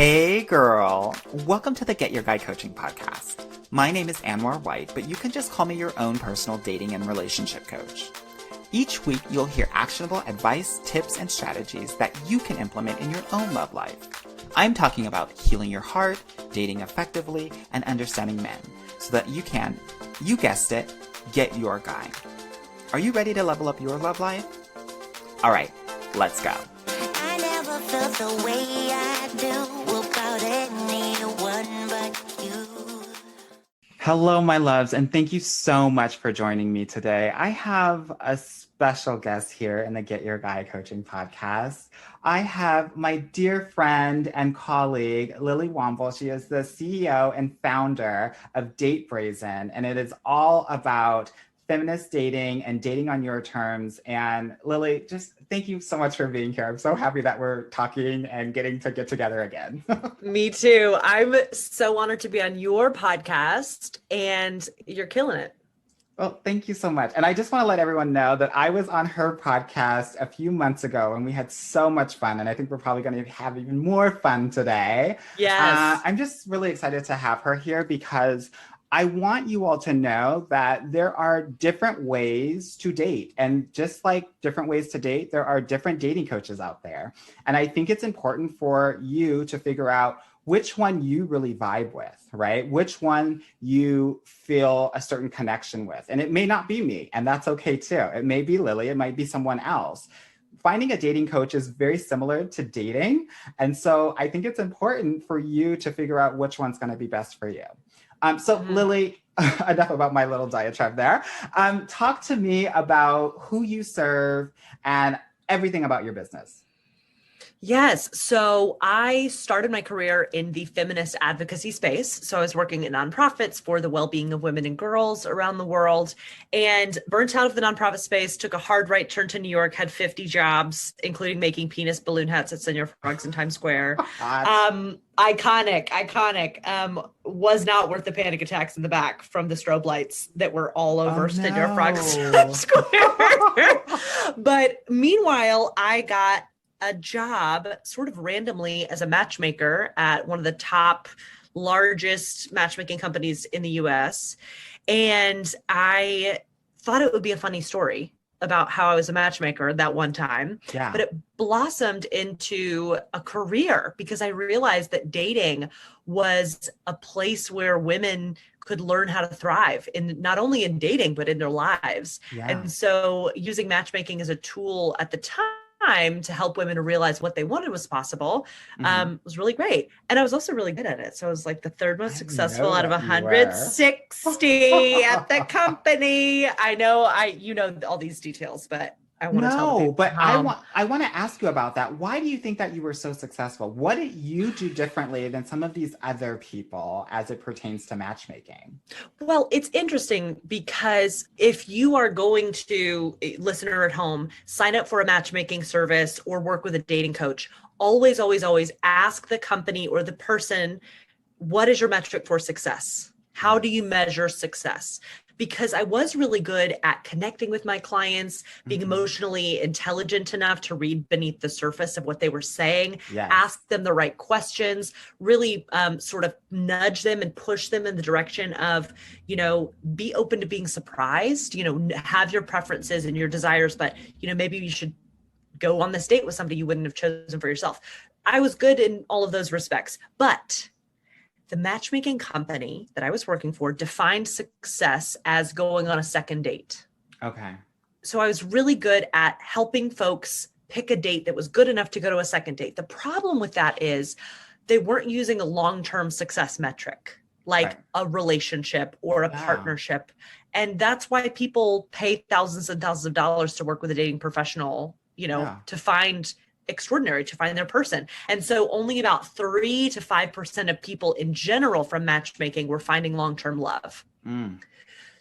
Hey girl, welcome to the Get Your Guy Coaching podcast. My name is Anwar White, but you can just call me your own personal dating and relationship coach. Each week, you'll hear actionable advice, tips, and strategies that you can implement in your own love life. I'm talking about healing your heart, dating effectively, and understanding men so that you can, you guessed it, get your guy. Are you ready to level up your love life? All right, let's go. I never felt the way I do about anyone but you. Hello, my loves, and thank you so much for joining me today. I have a special guest here in the Get Your Guy Coaching podcast. I have my dear friend and colleague, Lily Womble. She is the CEO and founder of Date Brazen, and it is all about feminist dating and dating on your terms. And Lily, just thank you so much for being here. I'm so happy that we're talking and getting to get together again. Me too. I'm so honored to be on your podcast and you're killing it. Well, thank you so much. And I just want to let everyone know that I was on her podcast a few months ago and we had so much fun. And I think we're probably going to have even more fun today. Yes. I'm just really excited to have her here because I want you all to know that there are different ways to date. And just like different ways to date, there are different dating coaches out there. And I think it's important for you to figure out which one you really vibe with, right? Which one you feel a certain connection with. And it may not be me, and that's okay too. It may be Lily, it might be someone else. Finding a dating coach is very similar to dating. And so I think it's important for you to figure out which one's going to be best for you. Lily, enough about my little diatribe there. Talk to me about who you serve and everything about your business. Yes. So I started my career in the feminist advocacy space. So I was working in nonprofits for the well-being of women and girls around the world and burnt out of the nonprofit space, took a hard right turn to New York, had 50 jobs, including making penis balloon hats at Senor Frogs in Times Square. Iconic. Was not worth the panic attacks in the back from the strobe lights that were all over Senor Frogs Square. But meanwhile, I got a job sort of randomly as a matchmaker at one of the top largest matchmaking companies in the US. And I thought it would be a funny story about how I was a matchmaker that one time, but it blossomed into a career because I realized that dating was a place where women could learn how to thrive in not only in dating, but in their lives. And so using matchmaking as a tool at the time to help women to realize what they wanted was possible was really great. And I was also really good at it. So I was like the third most successful out of 160 at the company. I know you know all these details, but I want to tell people. But I want to ask you about that. Why do you think that you were so successful? What did you do differently than some of these other people as it pertains to matchmaking? Well, it's interesting because if you are going to, listener at home, sign up for a matchmaking service or work with a dating coach, always ask the company or the person, what is your metric for success? How do you measure success? Because I was really good at connecting with my clients, being emotionally intelligent enough to read beneath the surface of what they were saying, ask them the right questions, really sort of nudge them and push them in the direction of, be open to being surprised, have your preferences and your desires, but, maybe you should go on this date with somebody you wouldn't have chosen for yourself. I was good in all of those respects, but the matchmaking company that I was working for defined success as going on a second date. Okay. So I was really good at helping folks pick a date that was good enough to go to a second date. The problem with that is they weren't using a long-term success metric, like a relationship or a partnership. And that's why people pay thousands and thousands of dollars to work with a dating professional, to find extraordinary, to find their person. And so only about 3 to 5% of people in general from matchmaking were finding long-term love.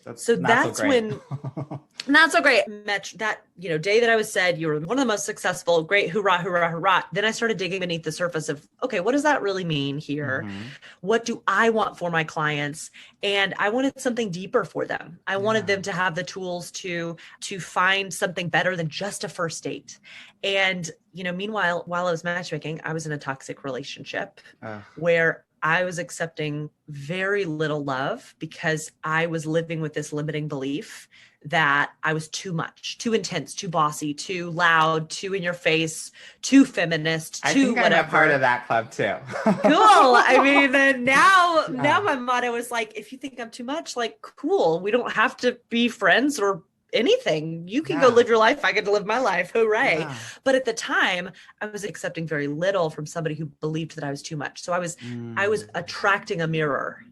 That's So not so that's great. when, not so great. That, day that I was said, you were one of the most successful, great, hoorah, hoorah, hoorah. Then I started digging beneath the surface of, okay, what does that really mean here? Mhm. What do I want for my clients? And I wanted something deeper for them. I wanted them to have the tools to find something better than just a first date. And, meanwhile, while I was matchmaking, I was in a toxic relationship Ugh. where I was accepting very little love because I was living with this limiting belief that I was too much, too intense, too bossy, too loud, too in your face, too feminist, I too think I'm a part whatever. of that club too. Cool. I mean, then now Yeah. my motto is like, if you think I'm too much, like, cool. We don't have to be friends or anything. You can go Yeah. live your life. I get to live my life. Hooray. Yeah. But at the time, I was accepting very little from somebody who believed that I was too much. So I was attracting a mirror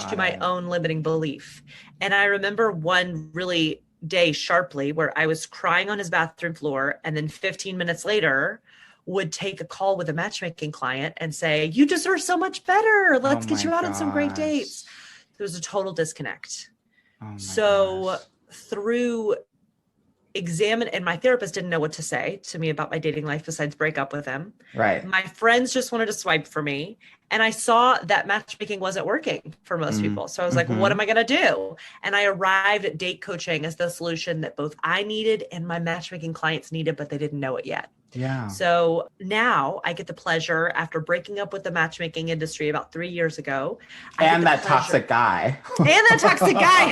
to my own limiting belief. And I remember one really day sharply where I was crying on his bathroom floor, and then 15 minutes later would take a call with a matchmaking client and say, you deserve so much better. Let's Oh get my you out on some great gosh. dates. There was a total disconnect. Oh my So gosh. through and my therapist didn't know what to say to me about my dating life besides break up with him. Right. My friends just wanted to swipe for me. And I saw that matchmaking wasn't working for most people. So I was like, what am I going to do? And I arrived at date coaching as the solution that both I needed and my matchmaking clients needed, but they didn't know it yet. Yeah. So now I get the pleasure, after breaking up with the matchmaking industry about 3 years ago. And that toxic guy. And that toxic guy.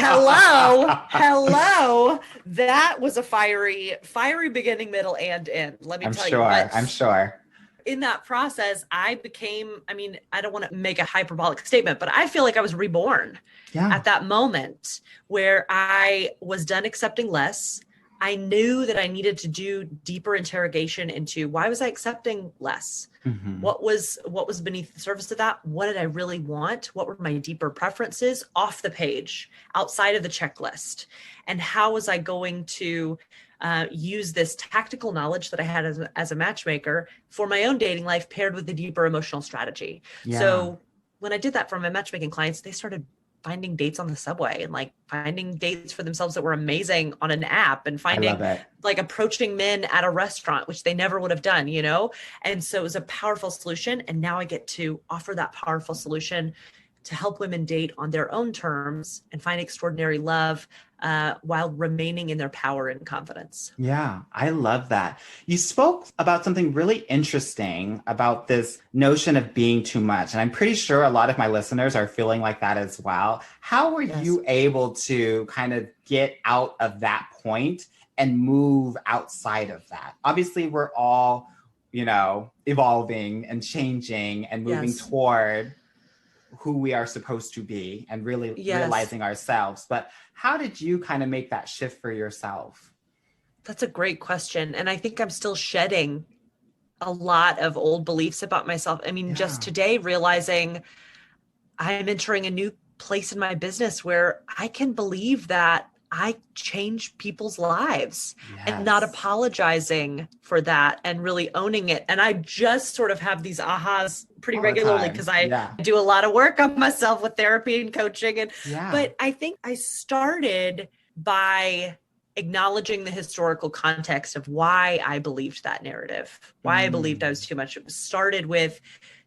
Hello. That was a fiery beginning, middle, and end. Let me tell you. But I'm sure. in that process, I don't want to make a hyperbolic statement, but I feel like I was reborn at that moment where I was done accepting less. I knew that I needed to do deeper interrogation into why was I accepting less? Mm-hmm. What was beneath the surface of that? What did I really want? What were my deeper preferences off the page, outside of the checklist? And how was I going to use this tactical knowledge that I had as a matchmaker for my own dating life, paired with the deeper emotional strategy? Yeah. So when I did that for my matchmaking clients, they started finding dates on the subway and like finding dates for themselves that were amazing on an app, and finding like approaching men at a restaurant, which they never would have done, And so it was a powerful solution. And now I get to offer that powerful solution to help women date on their own terms and find extraordinary love while remaining in their power and confidence. Yeah, I love that. You spoke about something really interesting about this notion of being too much. And I'm pretty sure a lot of my listeners are feeling like that as well. How were you able to kind of get out of that point and move outside of that? Obviously, we're all, evolving and changing and moving toward who we are supposed to be and really realizing ourselves. But how did you kind of make that shift for yourself? That's a great question. And I think I'm still shedding a lot of old beliefs about myself. I mean, just today realizing I'm entering a new place in my business where I can believe that I change people's lives and not apologizing for that and really owning it. And I just sort of have these ahas pretty regularly because I do a lot of work on myself with therapy and coaching. But I think I started by acknowledging the historical context of why I believed that narrative, why I believed I was too much. It started with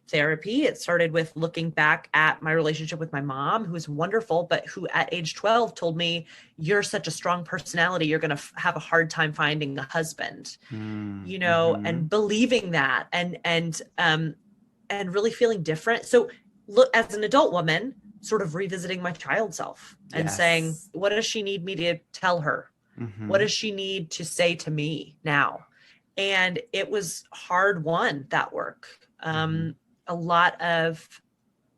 therapy. It started with looking back at my relationship with my mom, who was wonderful, but who at age 12 told me, you're such a strong personality, you're going to have a hard time finding a husband, and believing that and really feeling different. So look, as an adult woman, sort of revisiting my child self and saying, what does she need me to tell her? What does she need to say to me now? And it was hard won, that work. A lot of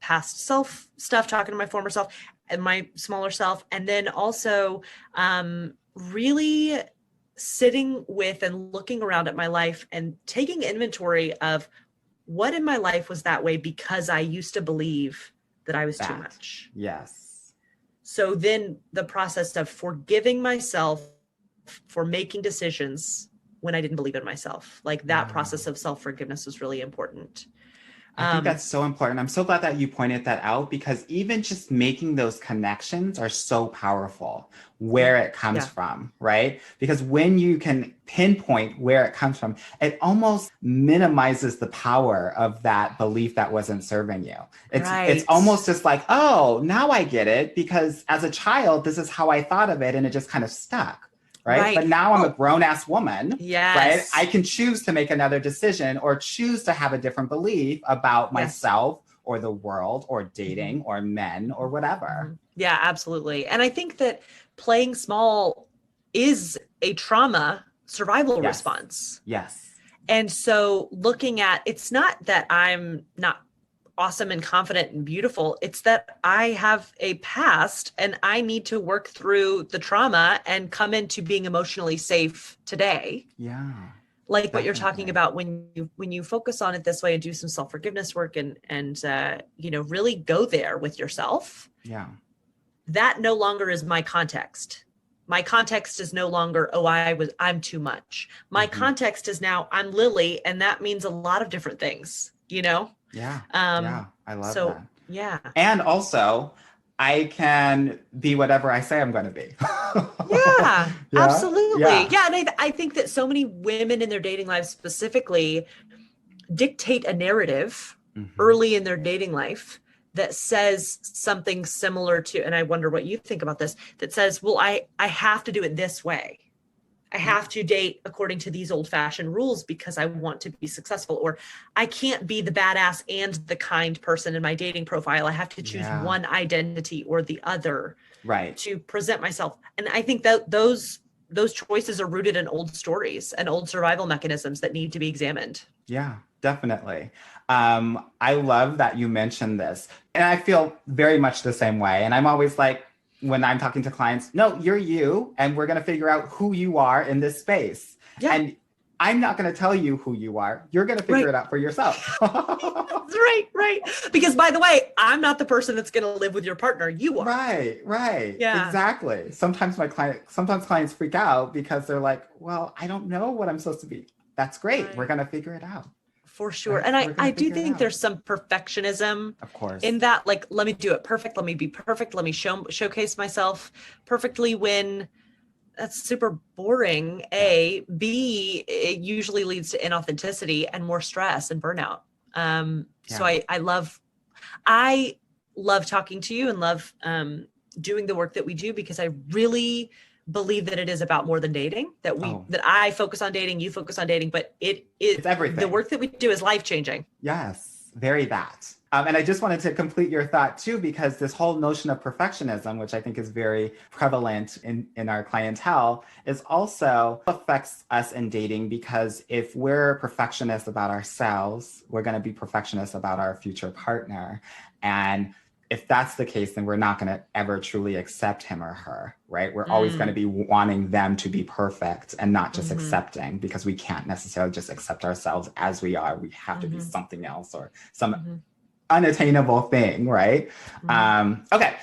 past self stuff, talking to my former self and my smaller self. And then also really sitting with and looking around at my life and taking inventory of what in my life was that way because I used to believe that I was too much. Yes. So then the process of forgiving myself for making decisions when I didn't believe in myself, like that process of self-forgiveness was really important. I think that's so important. I'm so glad that you pointed that out, because even just making those connections are so powerful where it comes from, right? Because when you can pinpoint where it comes from, it almost minimizes the power of that belief that wasn't serving you. It's almost just like, oh, now I get it, because as a child, this is how I thought of it, and it just kind of stuck. Right. But now I'm a grown ass woman. Yes. Right. I can choose to make another decision or choose to have a different belief about myself or the world or dating or men or whatever. Yeah, absolutely. And I think that playing small is a trauma survival response. Yes. And so looking at, it's not that I'm not awesome and confident and beautiful. It's that I have a past and I need to work through the trauma and come into being emotionally safe today. Yeah. Like what you're talking about when you focus on it this way and do some self-forgiveness work and really go there with yourself. Yeah. That no longer is my context. My context is no longer, I'm too much. My context is now I'm Lily, and that means a lot of different things, Yeah. I love that. Yeah. And also, I can be whatever I say I'm going to be. Yeah, absolutely. Yeah. And I think that so many women in their dating lives specifically dictate a narrative early in their dating life that says something similar to, and I wonder what you think about this, that says, well, I have to do it this way. I have to date according to these old-fashioned rules because I want to be successful, or I can't be the badass and the kind person in my dating profile. I have to choose one identity or the other to present myself. And I think that those choices are rooted in old stories and old survival mechanisms that need to be examined. Yeah, definitely. I love that you mentioned this. And I feel very much the same way. And I'm always like, when I'm talking to clients, no, you're you, and we're going to figure out who you are in this space. Yeah. And I'm not going to tell you who you are. You're going to figure it out for yourself. Right. Because by the way, I'm not the person that's going to live with your partner. You are. Right. Yeah. Exactly. Sometimes clients freak out because they're like, well, I don't know what I'm supposed to be. That's great. Right. We're going to figure it out. For sure. And I do think there's some perfectionism, of course, in that, like, let me do it perfect. Let me be perfect. Let me showcase myself perfectly, when that's super boring. A, B, it usually leads to inauthenticity and more stress and burnout. So I love talking to you and love doing the work that we do, because I really believe that it is about more than dating, that I focus on dating, you focus on dating, but it's everything. The work that we do is life-changing. Yes, very that. And I just wanted to complete your thought too, because this whole notion of perfectionism, which I think is very prevalent in our clientele, is also affects us in dating, because if we're perfectionists about ourselves, we're going to be perfectionists about our future partner. And if that's the case, then we're not going to ever truly accept him or her, right? We're always going to be wanting them to be perfect and not just accepting, because we can't necessarily just accept ourselves as we are. We have to be something else or some unattainable thing, right? Okay.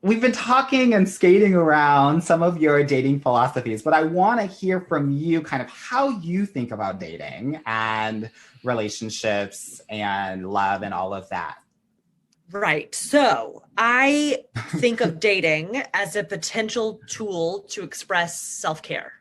We've been talking and skating around some of your dating philosophies, but I want to hear from you kind of how you think about dating and relationships and love and all of that. Right. So I think of dating as a potential tool to express self-care.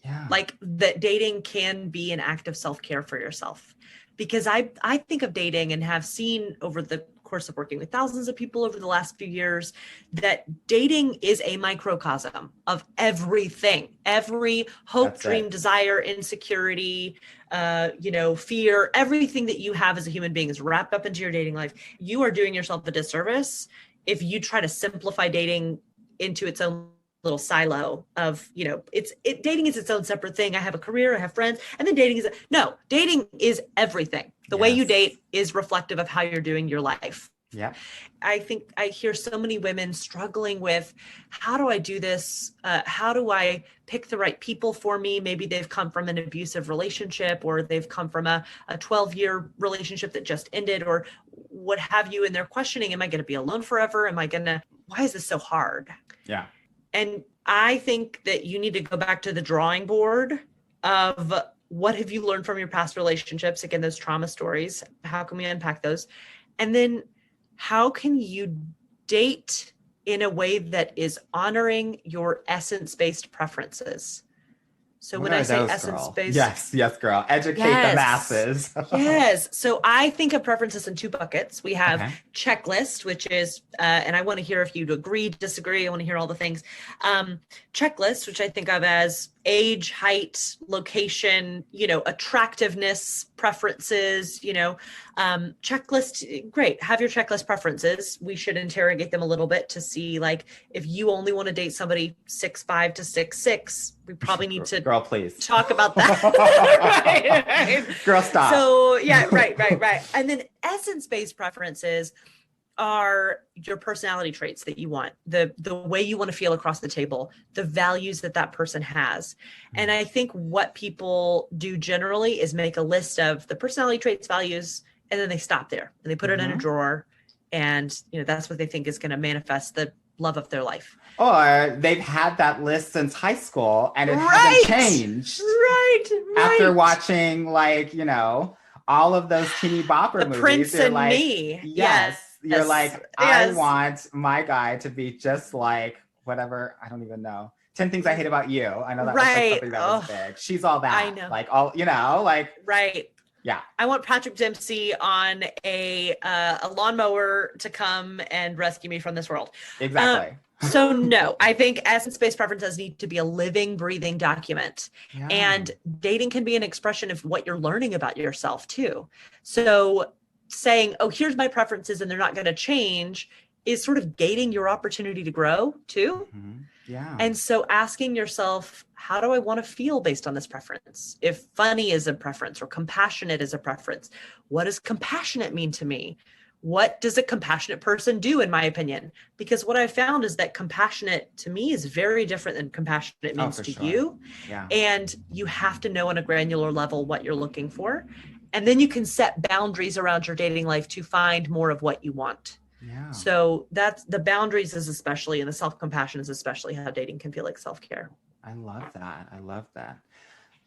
Yeah. Like that dating can be an act of self-care for yourself. Because I think of dating and have seen over the course of working with thousands of people over the last few years that dating is a microcosm of everything, every hope, dream, desire, insecurity, fear, everything that you have as a human being is wrapped up into your dating life. You are doing yourself a disservice if you try to simplify dating into its own little silo of, dating is its own separate thing. I have a career, I have friends, and then dating is everything. The way you date is reflective of how you're doing your life. Yeah. I think I hear so many women struggling with, how do I do this? How do I pick the right people for me? Maybe they've come from an abusive relationship, or they've come from a 12-year relationship that just ended, or what have you. And they're questioning, am I going to be alone forever? Why is this so hard? Yeah. And I think that you need to go back to the drawing board of what have you learned from your past relationships? Again, those trauma stories. How can we unpack those? And then how can you date in a way that is honoring your essence-based preferences? So What when I are say those, essence-based, girl? Yes, girl. Educate the yes, masses. yes. So I think of preferences in two buckets. We have Okay. checklist, which is, and I want to hear if you agree, disagree. I want to hear all the things. Checklist, which I think of as age, height, location, attractiveness, preferences, checklist. Great. Have your checklist preferences. We should interrogate them a little bit to see, like, if you only want to date somebody 6'5" to 6'6", we probably need to Girl, please. talk about that. right. Girl, stop. So yeah, right. And then essence-based preferences are your personality traits that you want, the way you want to feel across the table, the values that person has. And I think what people do generally is make a list of the personality traits, values, and then they stop there and they put it in a drawer. And that's what they think is going to manifest the love of their life. Or they've had that list since high school and it hasn't changed. Right. After watching, all of those teeny bopper movies. Prince you're and like, Me. Yes. You're Yes. like, I want my guy to be just like whatever. I don't even know. 10 Things I Hate About You. I know that was like something that was big. She's all that. I know. Like all, like. Right. Yeah. I want Patrick Dempsey on a lawnmower to come and rescue me from this world. Exactly. So no, I think essence-based preferences need to be a living, breathing document. Yeah. And dating can be an expression of what you're learning about yourself too. So saying, oh, here's my preferences and they're not going to change is sort of gating your opportunity to grow too. Mm-hmm. Yeah. And so asking yourself, how do I want to feel based on this preference? If funny is a preference or compassionate is a preference, what does compassionate mean to me? What does a compassionate person do, in my opinion? Because what I found is that compassionate to me is very different than compassionate means to you. Yeah. And you have to know on a granular level what you're looking for. And then you can set boundaries around your dating life to find more of what you want. Yeah. So that's the boundaries is especially, and the self-compassion is especially how dating can feel like self-care. I love that.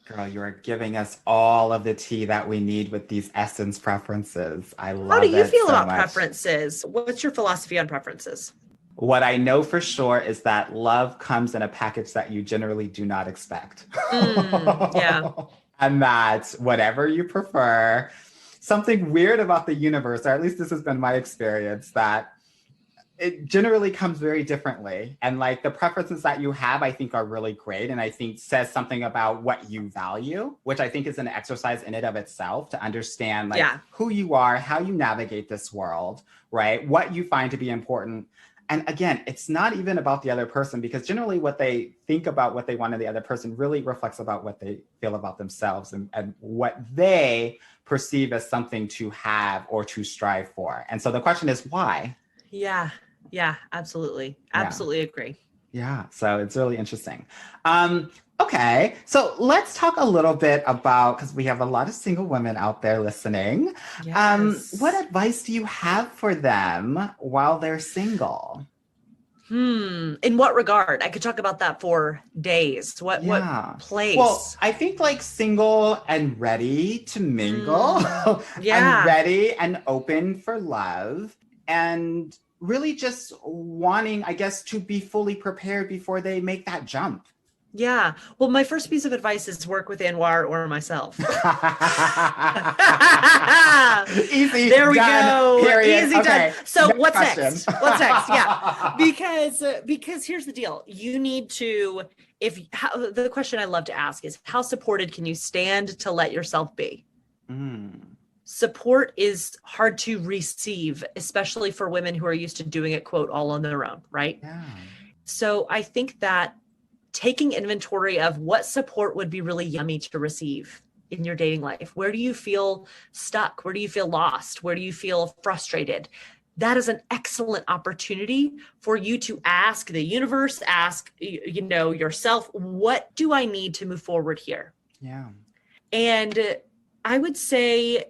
Girl, you are giving us all of the tea that we need with these essence preferences. I love it. How do you feel so about much. preferences? What's your philosophy on preferences? What I know for sure is that love comes in a package that you generally do not expect. Yeah. And that whatever you prefer, something weird about the universe, or at least this has been my experience, that it generally comes very differently. And like the preferences that you have, I think are really great. And I think says something about what you value, which I think is an exercise in and of itself to understand who you are, how you navigate this world, right? What you find to be important. And again, it's not even about the other person, because generally what they think about what they want in the other person really reflects about what they feel about themselves and what they perceive as something to have or to strive for. And so the question is, why? Yeah, absolutely. Absolutely agree. Yeah, so it's really interesting. Okay, so let's talk a little bit about, because we have a lot of single women out there listening. Yes. What advice do you have for them while they're single? In what regard? I could talk about that for days. What place? Well, I think like single and ready to mingle. And ready and open for love. And really just wanting, I guess, to be fully prepared before they make that jump. Yeah. Well, my first piece of advice is work with Anwar or myself. Easy. There we done, go. Period. Easy Okay. done. So Next what's question. next? What's next? Yeah. Because here's the deal. You need to, the question I love to ask is, how supported can you stand to let yourself be? Support is hard to receive, especially for women who are used to doing it, quote, all on their own, right? Yeah. So I think that taking inventory of what support would be really yummy to receive in your dating life. Where do you feel stuck? Where do you feel lost? Where do you feel frustrated? That is an excellent opportunity for you to ask the universe, ask, yourself, what do I need to move forward here? Yeah. And I would say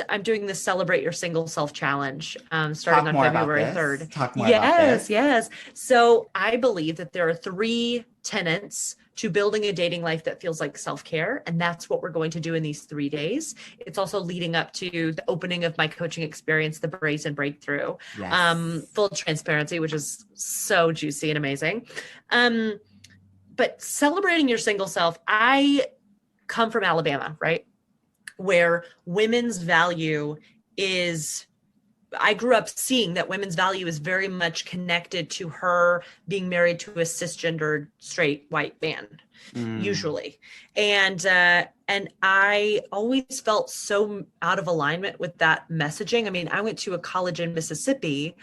I'm doing the Celebrate Your Single Self Challenge starting on February 3rd. Talk more about this. Yes. So I believe that there are 3 tenets to building a dating life that feels like self-care. And that's what we're going to do in these 3 days. It's also leading up to the opening of my coaching experience, the Brazen Breakthrough. Yes. Full transparency, which is so juicy and amazing. But celebrating your single self, I come from Alabama, right? Where women's value is, I grew up seeing that women's value is very much connected to her being married to a cisgendered straight white man, usually. And I always felt so out of alignment with that messaging. I mean, I went to a college in Mississippi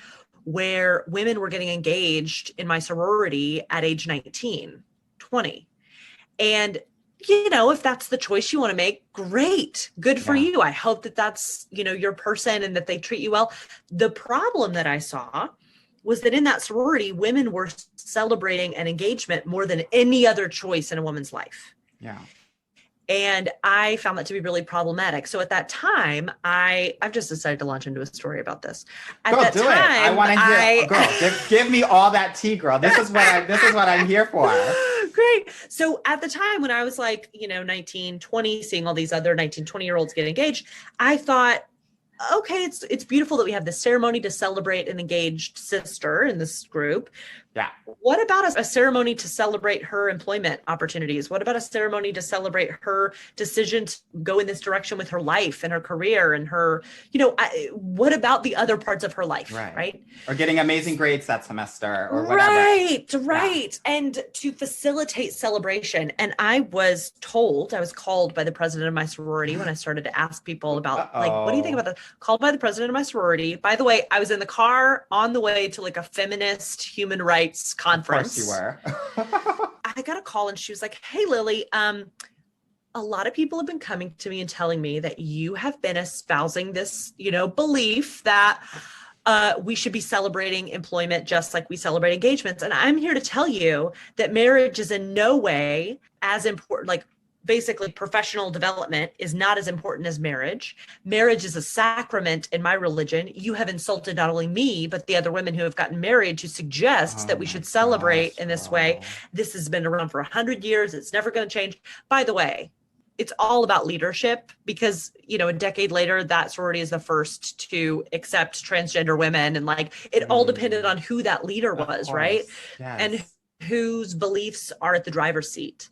where women were getting engaged in my sorority at age 19, 20. And you know, if that's the choice you want to make, great, good for you. I hope that that's, you know, your person and that they treat you well. The problem that I saw was that in that sorority, women were celebrating an engagement more than any other choice in a woman's life. Yeah. And I found that to be really problematic. So at that time, I've just decided to launch into a story about this. At Girl, that do time, it. I want to hear. Girl, give me all that tea, girl. This is what I'm here for. Great. So at the time when I was like, you know, 19, 20, seeing all these other 19, 20-year-olds get engaged, I thought, okay, it's beautiful that we have this ceremony to celebrate an engaged sister in this group. Yeah. What about a ceremony to celebrate her employment opportunities? What about a ceremony to celebrate her decision to go in this direction with her life and her career and her, you know, what about the other parts of her life? Right. Or getting amazing grades that semester or whatever. Right. Yeah. And to facilitate celebration. And I was called by the president of my sorority when I started to ask people about like, what do you think about that? Called by the president of my sorority. By the way, I was in the car on the way to like a feminist human rights conference. Of course you were. I got a call and she was like, hey, Lily, a lot of people have been coming to me and telling me that you have been espousing this, you know, belief that we should be celebrating employment just like we celebrate engagements. And I'm here to tell you that marriage is in no way as important, like basically professional development is not as important as marriage. Marriage is a sacrament in my religion. You have insulted not only me, but the other women who have gotten married to suggest that we should celebrate in this way. This has been around for 100 years. It's never going to change. By the way, it's all about leadership because, you know, a decade later, that sorority is the first to accept transgender women. And like, it all depended on who that leader was, right? Yes. And whose beliefs are at the driver's seat.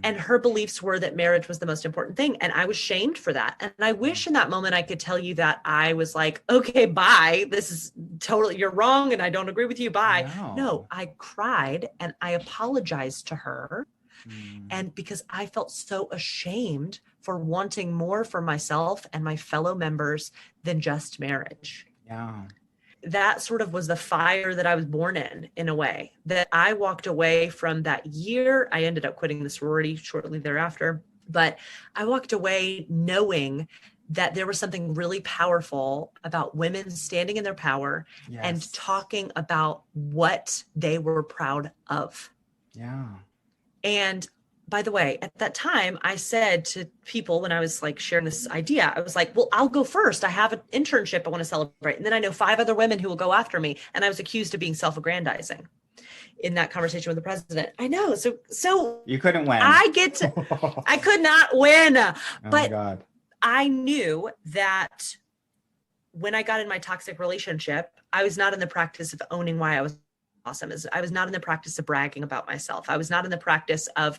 And her beliefs were that marriage was the most important thing. And I was shamed for that. And I wish in that moment I could tell you that I was like, okay, bye. This is totally, you're wrong. And I don't agree with you. Bye. No, I cried and I apologized to her. And because I felt so ashamed for wanting more for myself and my fellow members than just marriage. Yeah. That sort of was the fire that I was born in a way, that I walked away from that year. I ended up quitting the sorority shortly thereafter, but I walked away knowing that there was something really powerful about women standing in their power and talking about what they were proud of. Yeah. And by the way, at that time, I said to people when I was like sharing this idea, I was like, well, I'll go first. I have an internship I want to celebrate. And then I know 5 other women who will go after me. And I was accused of being self-aggrandizing in that conversation with the president. I know. So you couldn't win. I could not win. Oh but my God. I knew that when I got in my toxic relationship, I was not in the practice of owning why I was awesome. I was not in the practice of bragging about myself. I was not in the practice of,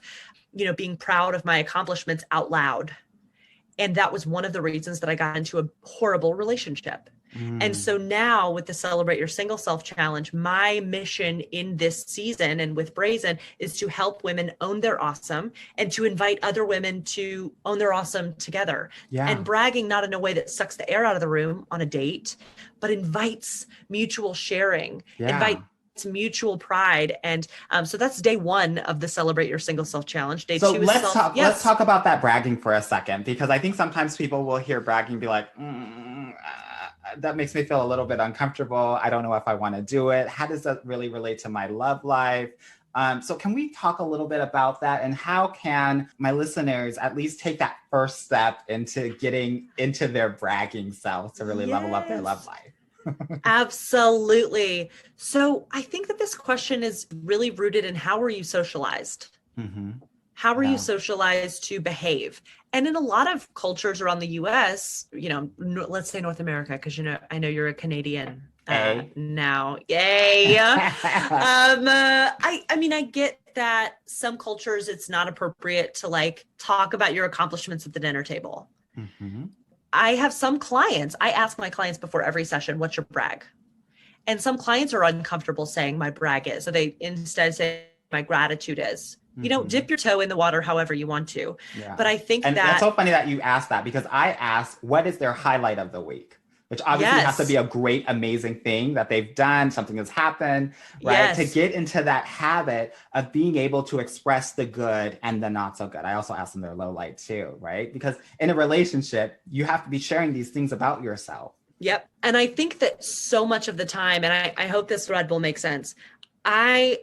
you know, being proud of my accomplishments out loud. And that was one of the reasons that I got into a horrible relationship. And so now with the Celebrate Your Single Self Challenge, my mission in this season and with Brazen is to help women own their awesome and to invite other women to own their awesome together. And bragging not in a way that sucks the air out of the room on a date, but invites mutual sharing, invites mutual pride. And so that's day 1 of the Celebrate Your Single Self Challenge. Day 2 is let's talk about that bragging for a second, because I think sometimes people will hear bragging and be like, that makes me feel a little bit uncomfortable. I don't know if I want to do it. How does that really relate to my love life? So can we talk a little bit about that, and how can my listeners at least take that first step into getting into their bragging self to really level up their love life? Absolutely. So I think that this question is really rooted in how were you socialized? Mm-hmm. How are you Yeah. socialized to behave? And in a lot of cultures around the US, let's say North America, because I know you're a Canadian A. now. Yay. I mean, I get that some cultures it's not appropriate to like talk about your accomplishments at the dinner table. Mm-hmm. I have some clients, I ask my clients before every session, what's your brag? And some clients are uncomfortable saying my brag is. So they instead say my gratitude is. Mm-hmm. Dip your toe in the water however you want to. Yeah. But I think And that's that, so funny that you asked that, because I asked, what is their highlight of the week? Which obviously has to yes, be a great, amazing thing that they've done, something has happened, right? To yes, get into that habit of being able to express the good and the not so good. I also asked them their low light too, right? Because in a relationship, you have to be sharing these things about yourself. yep. And I think that so much of the time, and I hope this thread will make sense, I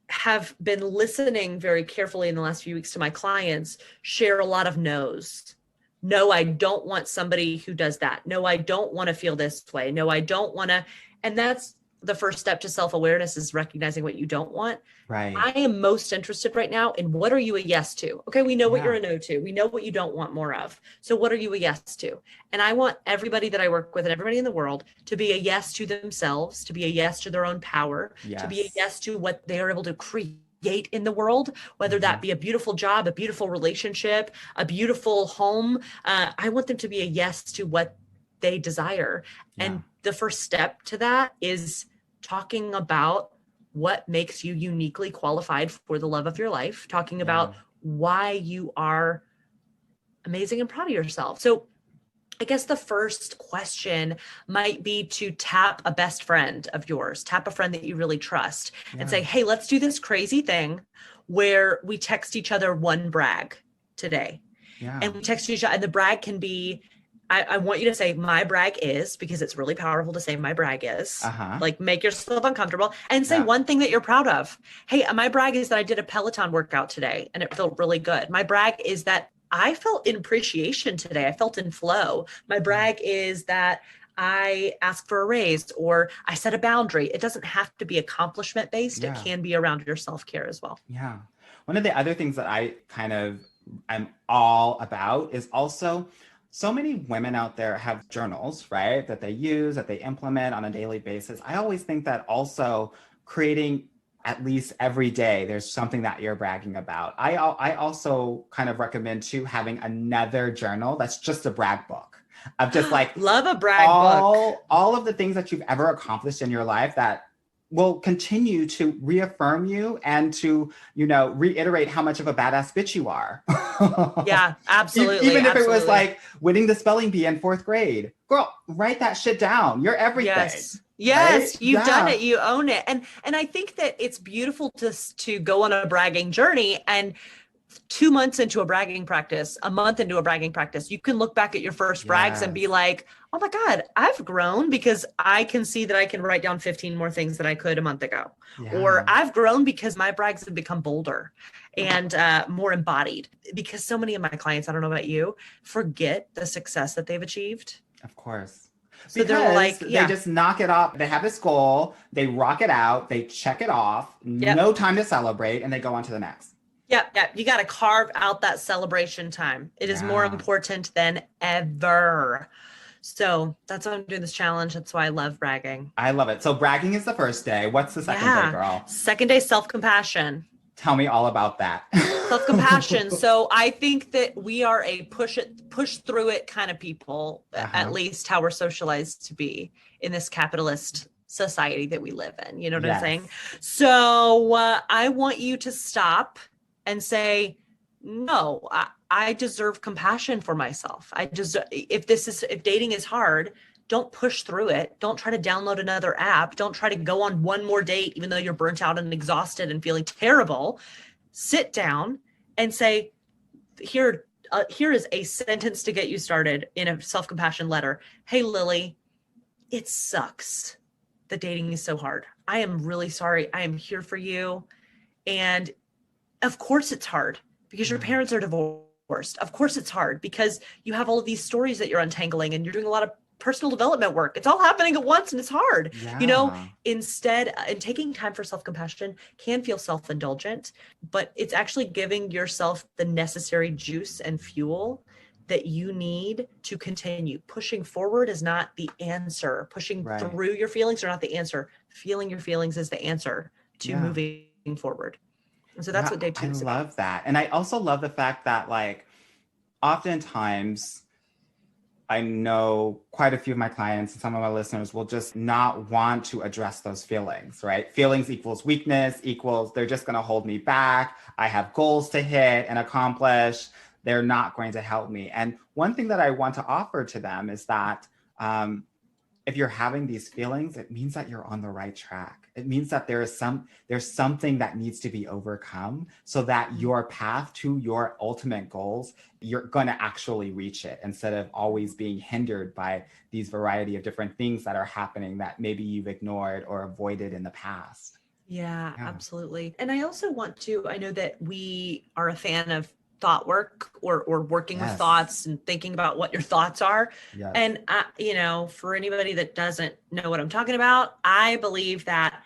have been listening very carefully in the last few weeks to my clients share a lot of no's. No, I don't want somebody who does that. No, I don't want to feel this way. No, I don't want to. And that's the first step to self-awareness, is recognizing what you don't want. Right. I am most interested right now in what are you a yes to? Okay, we know what you're a no to. We know what you don't want more of. So what are you a yes to? And I want everybody that I work with and everybody in the world to be a yes to themselves, to be a yes to their own power, to be a Yes. yes to what they are able to create in the world, whether Mm-hmm. that be a beautiful job, a beautiful relationship, a beautiful home. I want them to be a yes to what they desire. Yeah. And the first step to that is talking about what makes you uniquely qualified for the love of your life, talking about why you are amazing and proud of yourself. So I guess the first question might be to tap a best friend of yours, tap a friend that you really trust, and say, hey, let's do this crazy thing where we text each other one brag today. Yeah. And we text each other, and the brag can be, I want you to say my brag is, because it's really powerful to say my brag is. Like make yourself uncomfortable and say one thing that you're proud of. Hey, my brag is that I did a Peloton workout today and it felt really good. My brag is that I felt in appreciation today. I felt in flow. My brag is that I asked for a raise or I set a boundary. It doesn't have to be accomplishment based. It can be around your self-care as well. Yeah. One of the other things that I'm all about is also, so many women out there have journals, right, that they use, that they implement on a daily basis. I always think that also creating at least every day, there's something that you're bragging about. I also kind of recommend too having another journal that's just a brag book of just like love a brag book. All of the things that you've ever accomplished in your life that will continue to reaffirm you and to, reiterate how much of a badass bitch you are. Yeah, absolutely. Even if absolutely. it was like winning the spelling bee in 4th grade. Girl, write that shit down. You're everything. Yes, right? you've done it. You own it. And I think that it's beautiful to go on a bragging journey, and 2 months into a bragging practice, a month into a bragging practice, you can look back at your first brags and be like, oh my God, I've grown because I can see that I can write down 15 more things that I could a month ago. Or I've grown because my brags have become bolder and more embodied, because so many of my clients, I don't know about you, forget the success that they've achieved. Of course. So they're like, they just knock it off. They have this goal, they rock it out, they check it off, no time to celebrate, and they go on to the next. Yeah. You got to carve out that celebration time. It is more important than ever. So that's why I'm doing this challenge. That's why I love bragging. I love it. So bragging is the first day. What's the second day, girl? Second day, self-compassion. Tell me all about that. Self-compassion. So I think that we are a push through it kind of people, at least how we're socialized to be in this capitalist society that we live in. You know what I'm saying? So I want you to stop and say, no, I deserve compassion for myself. If dating is hard, don't push through it. Don't try to download another app. Don't try to go on one more date, even though you're burnt out and exhausted and feeling terrible. Sit down and say, here is a sentence to get you started in a self-compassion letter. Hey, Lily, it sucks that dating is so hard. I am really sorry. I am here for you. And of course it's hard because your parents are divorced. Of course it's hard because you have all of these stories that you're untangling and you're doing a lot of personal development work. It's all happening at once and it's hard. Yeah. Instead, and taking time for self-compassion can feel self-indulgent, but it's actually giving yourself the necessary juice and fuel that you need to continue. Pushing forward is not the answer. Pushing through your feelings are not the answer. Feeling your feelings is the answer to moving forward. And so that's what day 2 is about. I love that. And I also love the fact that like oftentimes I know quite a few of my clients and some of my listeners will just not want to address those feelings, right? Feelings equals weakness equals they're just going to hold me back. I have goals to hit and accomplish. They're not going to help me. And one thing that I want to offer to them is that if you're having these feelings, it means that you're on the right track. It means that there's something that needs to be overcome so that your path to your ultimate goals, you're going to actually reach it instead of always being hindered by these variety of different things that are happening that maybe you've ignored or avoided in the past. Yeah, absolutely. And I also I know that we are a fan of thought work or working with thoughts and thinking about what your thoughts are. Yes. And, for anybody that doesn't know what I'm talking about, I believe that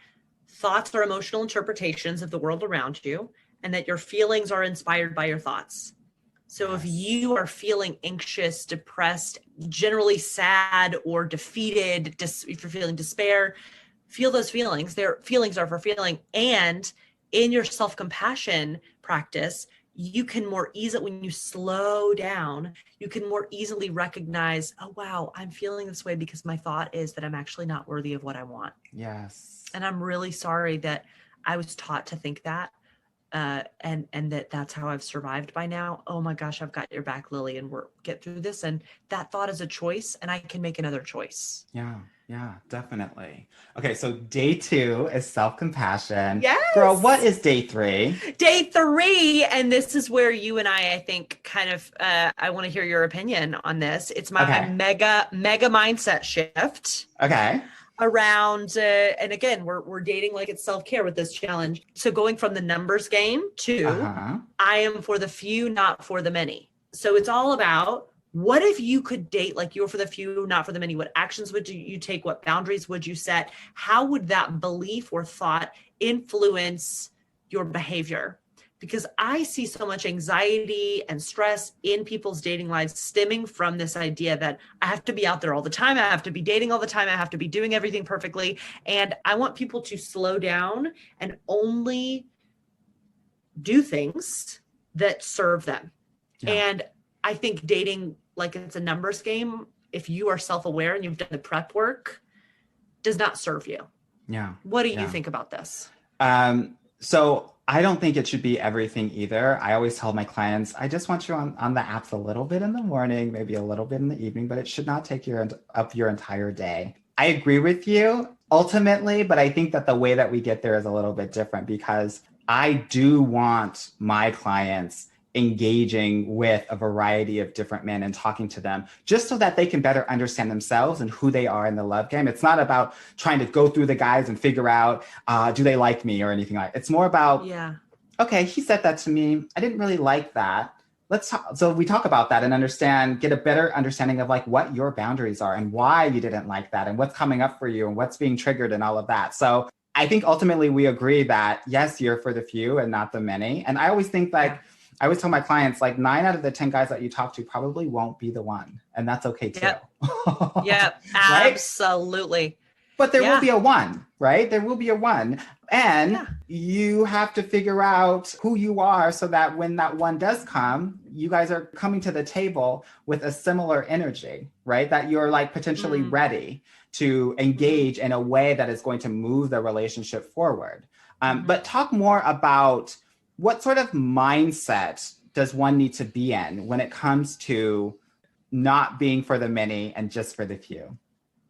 thoughts are emotional interpretations of the world around you and that your feelings are inspired by your thoughts. So if you are feeling anxious, depressed, generally sad or defeated, if you're feeling despair, feel those feelings. Their feelings are for feeling. And in your self-compassion practice, you can more easily, when you slow down, you can more easily recognize, oh, wow, I'm feeling this way because my thought is that I'm actually not worthy of what I want. Yes. And I'm really sorry that I was taught to think that. And that's how I've survived by now. Oh my gosh, I've got your back, Lily, and we'll get through this. And that thought is a choice and I can make another choice. Yeah, definitely. Okay, so day 2 is self-compassion. Yes. Girl, what is day 3? Day 3, and this is where you and I think kind of, I want to hear your opinion on this. It's my mega mindset shift. Okay. Around, and again, we're dating like it's self-care with this challenge. So going from the numbers game to I am for the few, not for the many. So it's all about, what if you could date like you're for the few, not for the many? What actions would you take? What boundaries would you set? How would that belief or thought influence your behavior? Because I see so much anxiety and stress in people's dating lives stemming from this idea that I have to be out there all the time. I have to be dating all the time. I have to be doing everything perfectly. And I want people to slow down and only do things that serve them. And I think dating like it's a numbers game, if you are self-aware and you've done the prep work, does not serve you. Yeah. What do you think about this? So I don't think it should be everything either. I always tell my clients, I just want you on the apps a little bit in the morning, maybe a little bit in the evening, but it should not take up your entire day. I agree with you ultimately, but I think that the way that we get there is a little bit different because I do want my clients engaging with a variety of different men and talking to them just so that they can better understand themselves and who they are in the love game. It's not about trying to go through the guys and figure out, do they like me or anything like that. It's more about, okay, he said that to me. I didn't really like that. Let's talk. So we talk about that and get a better understanding of like what your boundaries are and why you didn't like that and what's coming up for you and what's being triggered and all of that. So I think ultimately we agree that yes, you're for the few and not the many. And I always think like, I always tell my clients, like 9 out of the 10 guys that you talk to probably won't be the one. And that's okay too. Yep. Absolutely. But there will be a one, right? There will be a one. And you have to figure out who you are so that when that one does come, you guys are coming to the table with a similar energy, right? That you're like potentially ready to engage in a way that is going to move the relationship forward. But talk more about what sort of mindset does one need to be in when it comes to not being for the many and just for the few?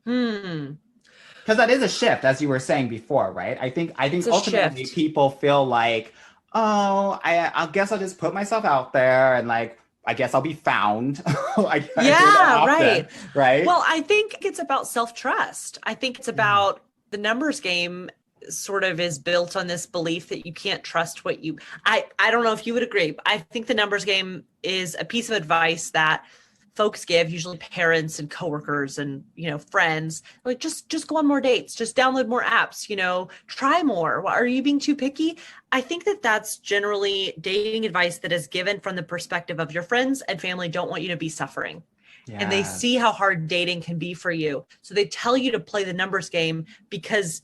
Because that is a shift, as you were saying before, right? I think ultimately people feel like, oh, I guess I'll just put myself out there and like, I guess I'll be found. Right. Well, I think it's about self-trust. I think it's about the numbers game sort of is built on this belief that you can't trust what I don't know if you would agree, but I think the numbers game is a piece of advice that folks give, usually parents and coworkers and, friends, like, just go on more dates, just download more apps, try more. Are you being too picky? I think that that's generally dating advice that is given from the perspective of your friends and family don't want you to be suffering. And they see how hard dating can be for you. So they tell you to play the numbers game because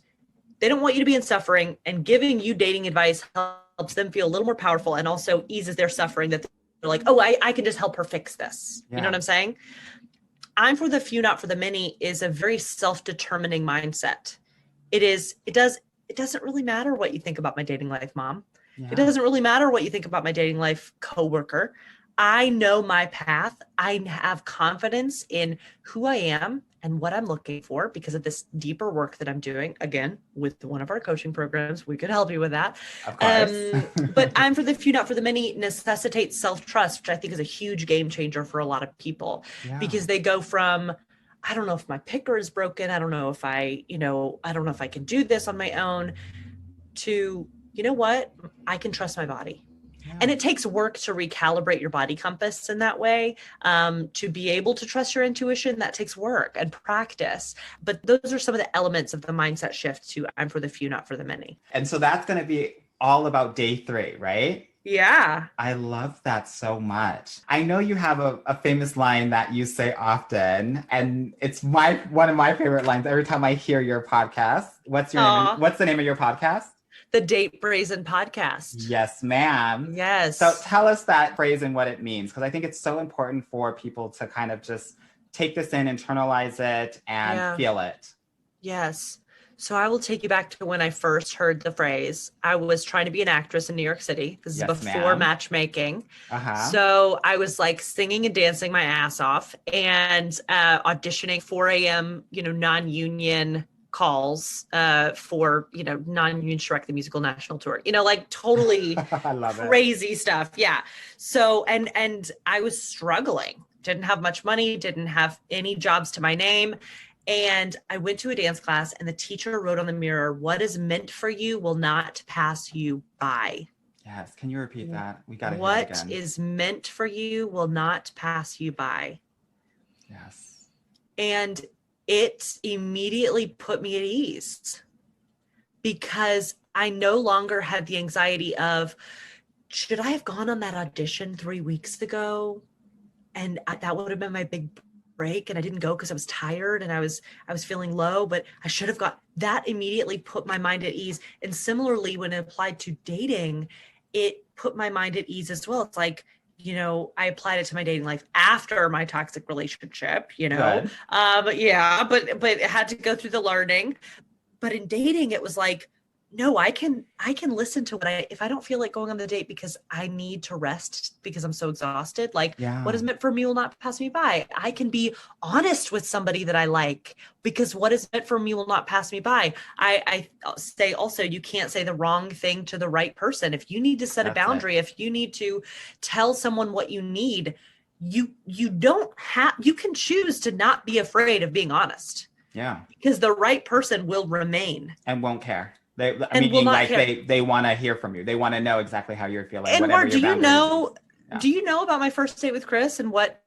they don't want you to be in suffering, and giving you dating advice helps them feel a little more powerful and also eases their suffering, that they're like, oh, I can just help her fix this. You know what I'm saying? I'm for the few, not for the many is a very self-determining mindset. It doesn't really matter what you think about my dating life, Mom. It doesn't really matter what you think about my dating life, coworker. I know my path. I have confidence in who I am and what I'm looking for because of this deeper work that I'm doing. Again, with one of our coaching programs, we could help you with that. Of course. But I'm for the few, not for the many necessitates self-trust, which I think is a huge game changer for a lot of people because they go from, I don't know if my picker is broken. I don't know if I don't know if I can do this on my own, to, you know what? I can trust my body. And it takes work to recalibrate your body compass in that way. To be able to trust your intuition, that takes work and practice. But those are some of the elements of the mindset shift to I'm for the few, not for the many. And so that's going to be all about day 3, right? Yeah. I love that so much. I know you have a famous line that you say often, and it's one of my favorite lines every time I hear your podcast. What's the name of your podcast? The Date Brazen Podcast. Yes, ma'am. Yes. So tell us that phrase and what it means, because I think it's so important for people to kind of just take this in, internalize it, and feel it. Yes. So I will take you back to when I first heard the phrase. I was trying to be an actress in New York City. This is before Matchmaking. So I was like singing and dancing my ass off and auditioning 4 a.m., non-union calls for non-union Shrek the Musical National Tour, like totally I love crazy stuff. Yeah. So and I was struggling, didn't have much money, didn't have any jobs to my name. And I went to a dance class and the teacher wrote on the mirror, "What is meant for you will not pass you by." Yes. Can you repeat that? We got to hear it again. What is meant for you will not pass you by. Yes. And it immediately put me at ease because I no longer had the anxiety of, should I have gone on that audition 3 weeks ago? And that would have been my big break. And I didn't go because I was tired and I was feeling low, but I should have got that. Immediately put my mind at ease. And similarly, when it applied to dating, it put my mind at ease as well. It's like, I applied it to my dating life after my toxic relationship, but it had to go through the learning. But in dating, it was like, no, I can listen to if I don't feel like going on the date because I need to rest because I'm so exhausted, what is meant for me will not pass me by. I can be honest with somebody that I like because what is meant for me will not pass me by. I say also, you can't say the wrong thing to the right person. If you need to set a boundary, if you need to tell someone what you need, you can choose to not be afraid of being honest. Yeah. Because the right person will remain. And won't care. They want to hear from you. They want to know exactly how you're feeling. And Mark, do you know about my first date with Chris and what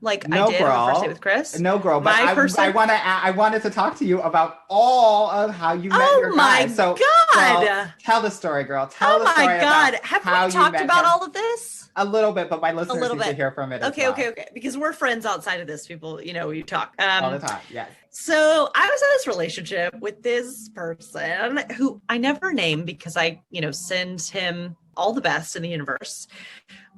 I did on my first date with Chris? No, girl. But I wanted to talk to you about all of how you met your guy. Oh my God. Tell the story, girl. Tell the story. Oh my God. Have we talked about all of this? A little bit, but my listeners need to hear from it. Okay. Because we're friends outside of this. People, we talk all the time. Yes. So I was in this relationship with this person who I never named because I, send him all the best in the universe.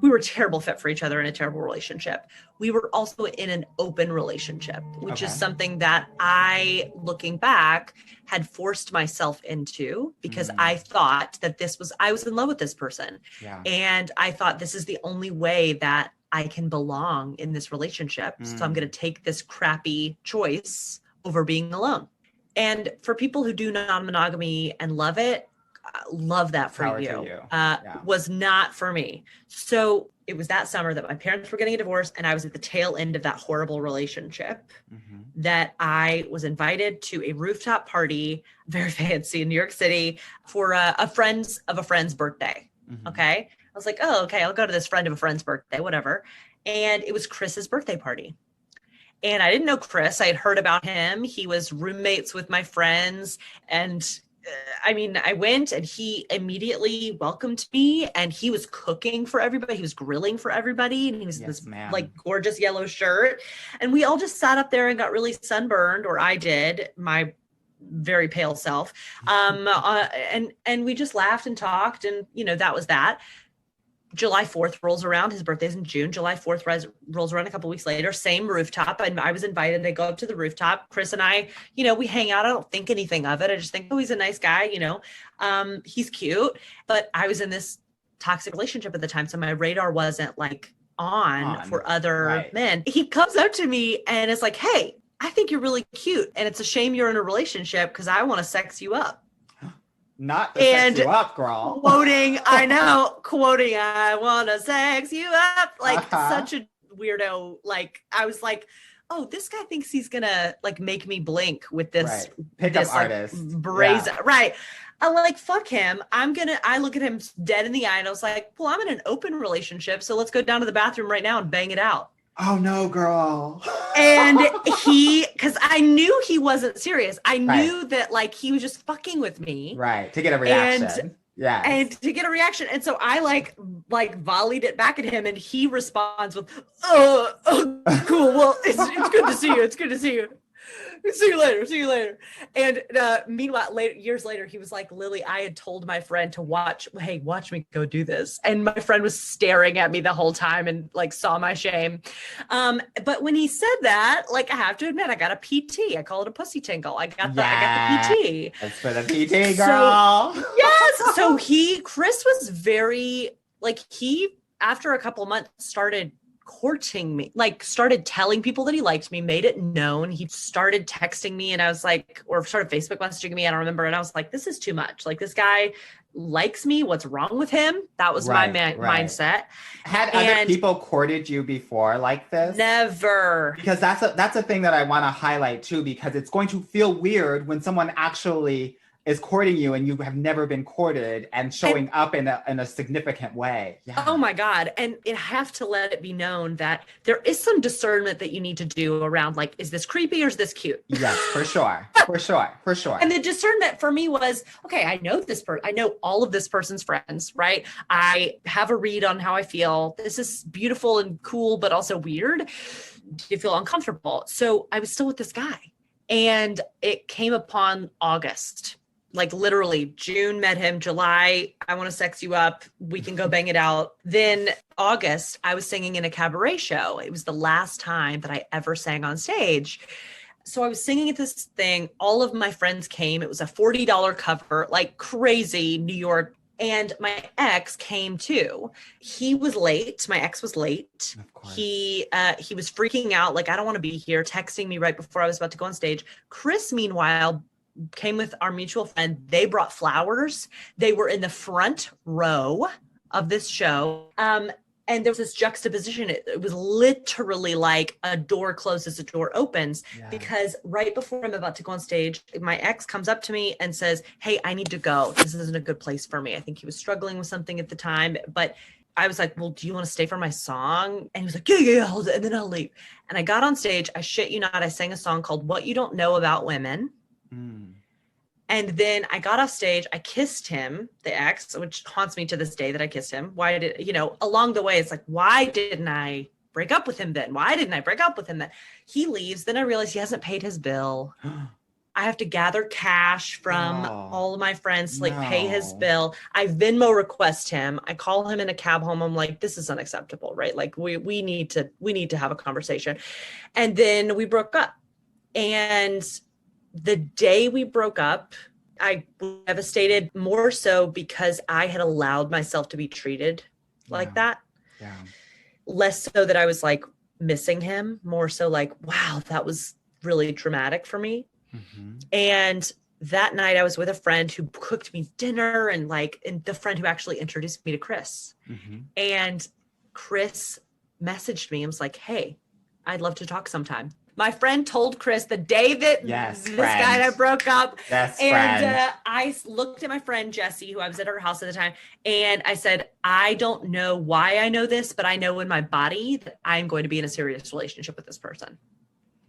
We were a terrible fit for each other in a terrible relationship. We were also in an open relationship, which is something that I, looking back, had forced myself into because I thought that I was in love with this person. Yeah. And I thought this is the only way that I can belong in this relationship. So I'm going to take this crappy choice over being alone. And for people who do non-monogamy and love it, love that for you. Was not for me. So it was that summer that my parents were getting a divorce and I was at the tail end of that horrible relationship that I was invited to a rooftop party, very fancy in New York City, for a friend's birthday. Okay. I was like, oh, okay, I'll go to this friend of a friend's birthday, whatever. And it was Chris's birthday party. And I didn't know Chris. I had heard about him. He was roommates with my friends. And I mean, I went and he immediately welcomed me, and he was cooking for everybody. He was grilling for everybody. And he was this like gorgeous yellow shirt. And we all just sat up there and got really sunburned, or I did, my very pale self. And we just laughed and talked, and that was that. July 4th rolls around. His birthday's in June. July 4th rolls around a couple weeks later, same rooftop. And I was invited. I go up to the rooftop. Chris and I, we hang out. I don't think anything of it. I just think, oh, he's a nice guy. He's cute. But I was in this toxic relationship at the time. So my radar wasn't like on for other men. He comes up to me and is like, hey, I think you're really cute. And it's a shame you're in a relationship because I want to sex you up. Not to sex you up, girl. Quoting, I want to sex you up. Like such a weirdo. Like, I was like, oh, this guy thinks he's going to like make me blink with this. Pickup artist. Brazen. Yeah. Right. I'm like, fuck him. I look at him dead in the eye and I was like, well, I'm in an open relationship. So let's go down to the bathroom right now and bang it out. Oh no, girl. And because I knew he wasn't serious. I knew that like he was just fucking with me. Right. To get a reaction. And to get a reaction. And so I like volleyed it back at him, and he responds with, oh cool. Well, it's good to see you. It's good to see you. See you later. And meanwhile, years later, he was like, Lily, I had told my friend to watch me go do this. And my friend was staring at me the whole time and like saw my shame. But when he said that, like, I have to admit, I got a PT. I call it a pussy tinkle. I got the PT. That's for the PT, girl. So, yes. So Chris was very like, after a couple months started courting me, like started telling people that he liked me, made it known. He started texting me, and I was like, or started Facebook messaging me, I don't remember. And I was like, this is too much. Like, this guy likes me. What's wrong with him? That was my mindset. Had other people courted you before like this? Never. Because that's a thing that I want to highlight too, because it's going to feel weird when someone actually is courting you and you have never been courted and showing up in a significant way. Yeah. Oh my God. And I have to let it be known that there is some discernment that you need to do around, like, is this creepy or is this cute? Yes, for sure. For sure. And the discernment for me was, okay, I know this person. I know all of this person's friends, right? I have a read on how I feel. This is beautiful and cool, but also weird. Do you feel uncomfortable? So I was still with this guy, and it came upon August. Like literally June, met him. July, I want to sex you up. We can go bang it out. Then August, I was singing in a cabaret show. It was the last time that I ever sang on stage. So I was singing at this thing. All of my friends came. It was a $40 cover, like crazy, New York. And my ex came too. He was late. My ex was late. Of course. He was freaking out. Like, I don't want to be here, texting me right before I was about to go on stage. Chris, meanwhile, came with our mutual friend. They brought flowers. They were in the front row of this show. And there was this juxtaposition. It was literally like a door closes, a door opens, because right before I'm about to go on stage, my ex comes up to me and says, hey, I need to go. This isn't a good place for me. I think he was struggling with something at the time, but I was like, well, do you want to stay for my song? And he was like, yeah, and then I'll leave. And I got on stage. I shit you not. I sang a song called What You Don't Know About Women. And then I got off stage, I kissed him, the ex, which haunts me to this day that I kissed him. Along the way, it's like, why didn't I break up with him then? Why didn't I break up with him then? He leaves. Then I realize he hasn't paid his bill. I have to gather cash from all of my friends to pay his bill. I Venmo request him. I call him in a cab home. I'm like, this is unacceptable, right? Like we need to have a conversation. And then we broke up. And the day we broke up, I was devastated, more so because I had allowed myself to be treated like that. Yeah. Less so that I was like missing him, more so like, wow, that was really traumatic for me. Mm-hmm. And that night I was with a friend who cooked me dinner, and the friend who actually introduced me to Chris. Mm-hmm. And Chris messaged me and was like, hey, I'd love to talk sometime. My friend told Chris the day that Yes, this friend. guy and I broke up. Best And friend. I looked at my friend Jessie, who I was at her house at the time, and I said, I don't know why I know this, but I know in my body that I'm going to be in a serious relationship with this person.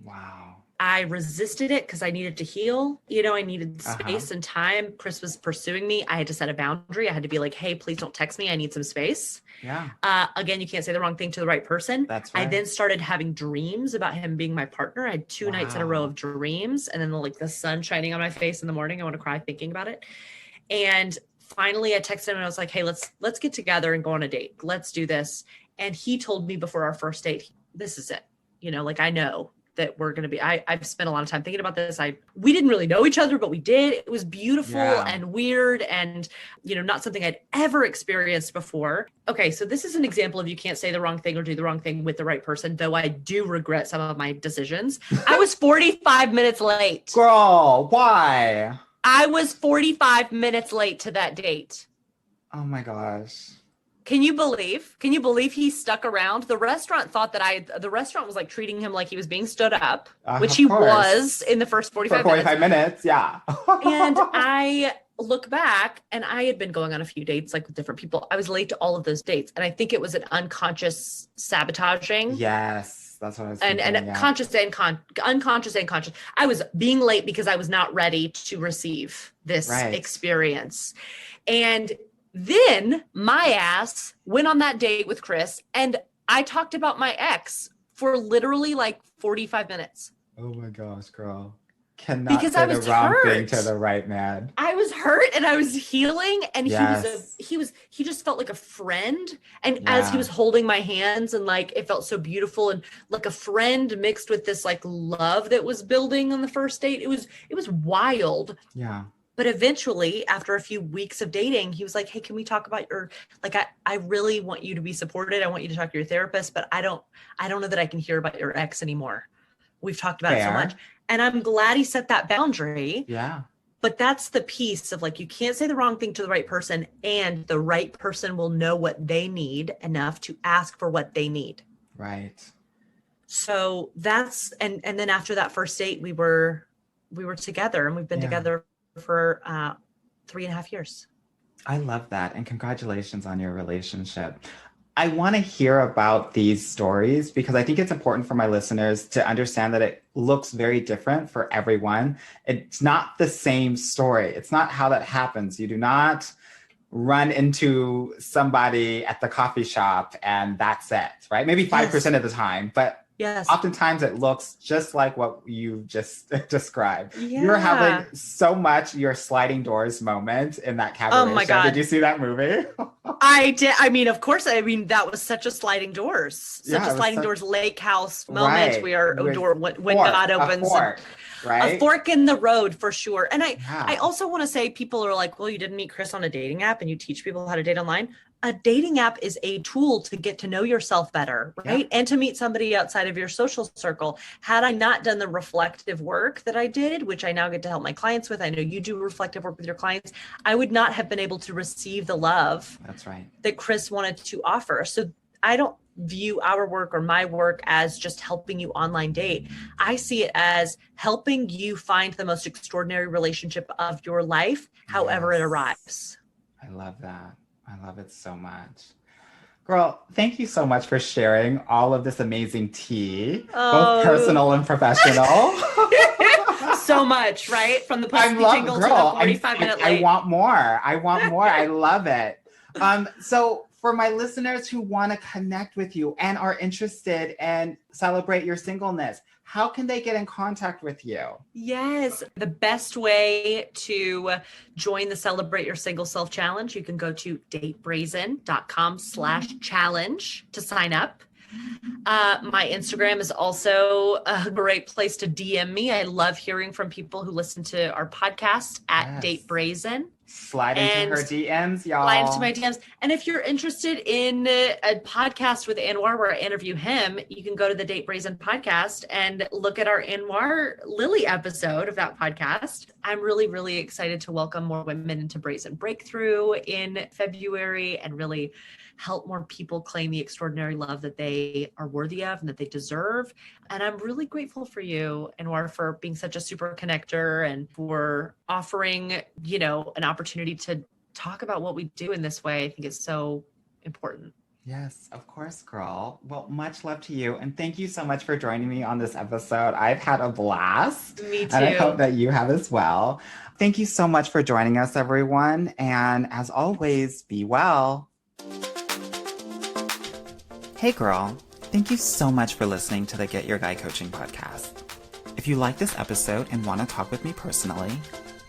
Wow. I resisted it because I needed to heal. You know, I needed space and time. Chris was pursuing me. I had to set a boundary. I had to be like, hey, please don't text me. I need some space. Yeah. Again, you can't say the wrong thing to the right person. That's right. I then started having dreams about him being my partner. I had 2 nights in a row of dreams, and then like the sun shining on my face in the morning. I want to cry thinking about it. And finally I texted him and I was like, hey, let's get together and go on a date. Let's do this. And he told me before our first date, this is it. You know, like, I know that we're going to be, I've spent a lot of time thinking about this. We didn't really know each other, but we did. It was beautiful and weird and, you know, not something I'd ever experienced before. Okay. So this is an example of you can't say the wrong thing or do the wrong thing with the right person, though I do regret some of my decisions. I was 45 minutes late. Girl, why? I was 45 minutes late to that date. Oh my gosh. Can you believe he stuck around? The restaurant thought that the restaurant was like treating him like he was being stood up, which he was in the first 45 minutes. Yeah. And I look back and I had been going on a few dates, like with different people. I was late to all of those dates. And I think it was an unconscious sabotaging. Yes. That's what I was thinking. And conscious and unconscious and conscious. I was being late because I was not ready to receive this experience. And then my ass went on that date with Chris and I talked about my ex for literally like 45 minutes. Oh my gosh, girl. Cannot because say I was the wrong hurt. thing to the right man. I was hurt and I was healing and he just felt like a friend. And as he was holding my hands and like, it felt so beautiful and like a friend mixed with this like love that was building on the first date. It was wild. Yeah. But eventually, after a few weeks of dating, he was like, hey, can we talk about I really want you to be supported. I want you to talk to your therapist, but I don't know that I can hear about your ex anymore. We've talked about it so much. And I'm glad he set that boundary. Yeah. But that's the piece of like, you can't say the wrong thing to the right person and the right person will know what they need enough to ask for what they need. Right. So that's, and then after that first date, we were together and we've been together for 3.5 years. I love that. And congratulations on your relationship. I want to hear about these stories because I think it's important for my listeners to understand that it looks very different for everyone. It's not the same story. It's not how that happens. You do not run into somebody at the coffee shop and that's it, right? Maybe 5% of the time, but oftentimes it looks just like what you just described. Yeah. You're having so much your sliding doors moment in that cabaret. Oh my God. Did you see that movie? I did. I mean, of course. I mean, that was such a sliding doors, doors lake house moment where when God opens. Right? A fork in the road for sure. And I also want to say, people are like, well, you didn't meet Chris on a dating app and you teach people how to date online. A dating app is a tool to get to know yourself better, right? And to meet somebody outside of your social circle. Had I not done the reflective work that I did, which I now get to help my clients with, I know you do reflective work with your clients, I would not have been able to receive the love that Chris wanted to offer. So I don't view our work or my work as just helping you online date. I see it as helping you find the most extraordinary relationship of your life, however it arrives. I love that. I love it so much. Girl, thank you so much for sharing all of this amazing tea, both personal and professional. So much, right? From the pussy tingle to the 45-minute late. I want more. I love it. So for my listeners who want to connect with you and are interested and celebrate your singleness, how can they get in contact with you? Yes. The best way to join the Celebrate Your Single Self Challenge, you can go to datebrazen.com/challenge to sign up. My Instagram is also a great place to DM me. I love hearing from people who listen to our podcast at Date Brazen. Slide into her DMs, y'all. Slide into my DMs. And if you're interested in a podcast with Anwar where I interview him, you can go to the Date Brazen podcast and look at our Anwar Lily episode of that podcast. I'm really, really excited to welcome more women into Brazen Breakthrough in February and really help more people claim the extraordinary love that they are worthy of and that they deserve. And I'm really grateful for you, Anwar, for being such a super connector and for offering, an opportunity to talk about what we do in this way. I think it's so important. Yes, of course, girl. Well, much love to you. And thank you so much for joining me on this episode. I've had a blast. Me too. And I hope that you have as well. Thank you so much for joining us, everyone. And as always, be well. Hey, girl. Thank you so much for listening to the Get Your Guy Coaching podcast. If you like this episode and want to talk with me personally,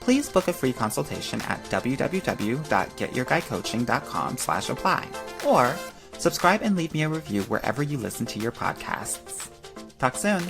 please book a free consultation at www.getyourguycoaching.com/apply or subscribe and leave me a review wherever you listen to your podcasts. Talk soon.